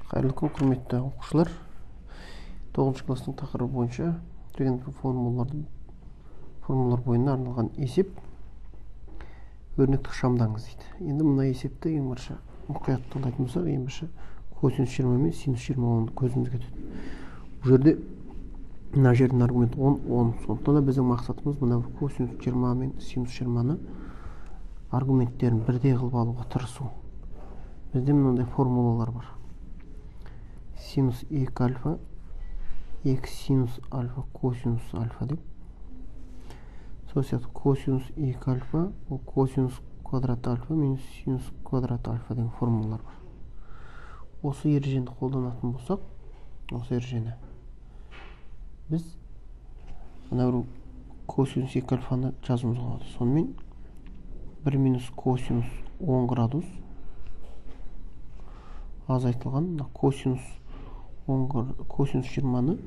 Қайырлы күн, құрметті оқушылар. 9 класстың тақырыбы бойынша төмен формулалар бойына арналған есеп өрнекті ықшамдаңыз дейді. Енді мына есепті ең бірінші мұқият талдайтын болсақ, ең бірінші косинус 20 мен синус 20 көзімізге түседі. Бұл жерде мына жердің аргументі 10. Сондықтан да біздің мақсатымыз мына косинус 20 мен синус 20-ны аргументтерін бірдей қылып алуға тырысу. Бізде мынандай формулалар бар. Синус 2 альфа, 2 синус альфа, косинус альфа деп. Сол сияқты косинус 2 альфа, ол косинус квадрат альфа минус синус квадрат альфа деген формулалар бар. Осы ережені қолданатын болсақ, осы ережені біз мына бір косинус 2 альфаны жазуымызға болады. Сонымен 1 минус косинус 10 градус азайтылған косинус 20-ны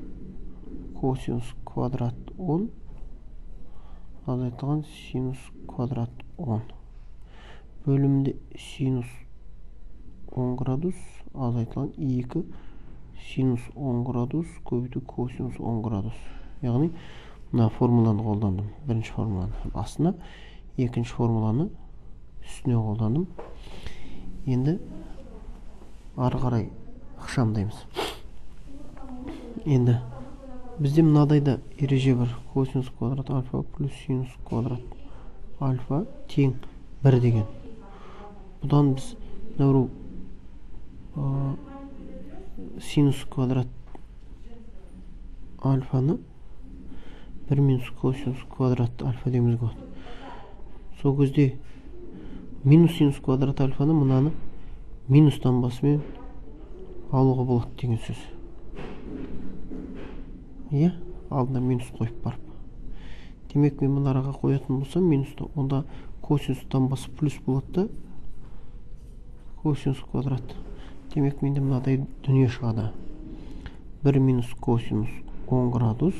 косинус квадрат 10 азайтылған синус квадрат 10 бөлімінде синус 10 градус азайтылған 2 синус 10 градус көбейту косинус 10 градус. Яғни мына формуланы қолдандым. Бірінші формуланы астына, екінші формуланы үстіне қолдандым. Енді ары қарай ықшамдаймыз. Енді бізде мынадайда ереже бар. Косинус квадрат альфа плюс синус квадрат альфа тең 1 деген. Бұдан біз синус квадрат альфаны 1 минус косинус квадрат альфа деміз болады. Сол кезде минус синус квадрат альфаны мынаны минустан басымен алуға болады деген сөз. Иә, алдына минус қойып барып. Демек, мен мына араға қоятын болсам, минусты, онда косинустан басы плюс болады да, косинус квадрат. Демек, менде мынадай дүние шығады. 1 минус косинус 10 градус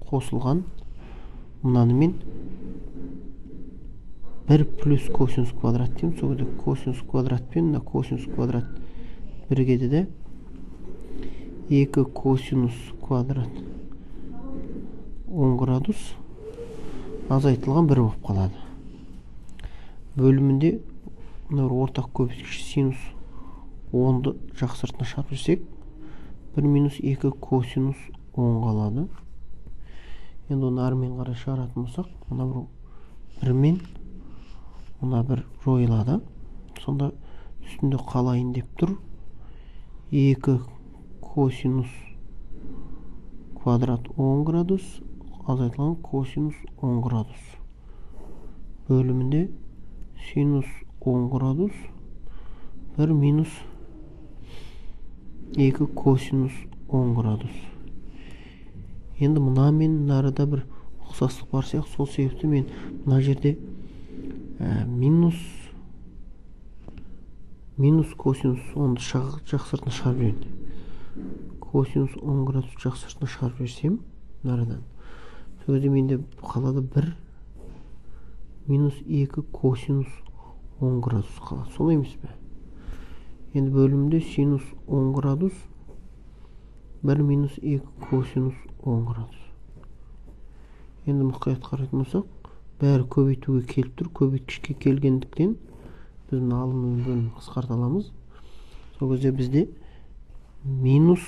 қосылған мынаны мен 1 плюс косинус квадрат деймін. Сол кезде косинус квадрат пен косинус квадрат біргеді де 2 косинус квадрат 10 градус азайтылған 1 болып қалады. Бөлімінде ортақ көбейткіш синус 10-ды жақсыртына шығарып жүрсек 1 минус 2 косинус 10 қалады. Енді оны армен қарай шығаратын болсақ, мына бір мен мына бір жойылады. Сонда үстінде қалайын деп тұр. 2 косинус квадрат 10 градус азайтылған косинус 10 градус бөлімінде синус 10 градус 1 минус 2 косинус 10 градус. Енді мына мен нарада бір ұқсастық бар сияқты, сол себепті мен мына жерде минус косинус 10-ды жақсыртына шығарып жүреді. Косинус 10 градус жақсыртына шығарып жүрсем нарадан. Сол кезде менде қалады 1 минус 2 косинус 10 градус қалады. Сол емес пе? Енді бөлімде синус 10 градус 1 минус 2 косинус 10 градус. Енді мұқият қарайтын болсақ, бәрі көбейтуге келіп тұр. Көбейткішке келгендіктен біз мына алымның бөлімін қысқарта аламыз. Сол кезде бізде минус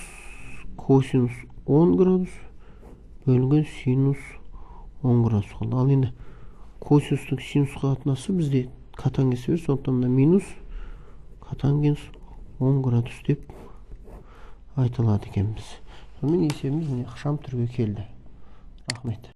косинус 10 градус бөлінген синус 10 градус қалды. Ал енді косинустың синусқа қатынасы бізде котангенс бер, сондықтан мына минус котангенс 10 градус деп айтылады екенбіз. Сонымен есебіміз ықшам түрге келді. Рахмет.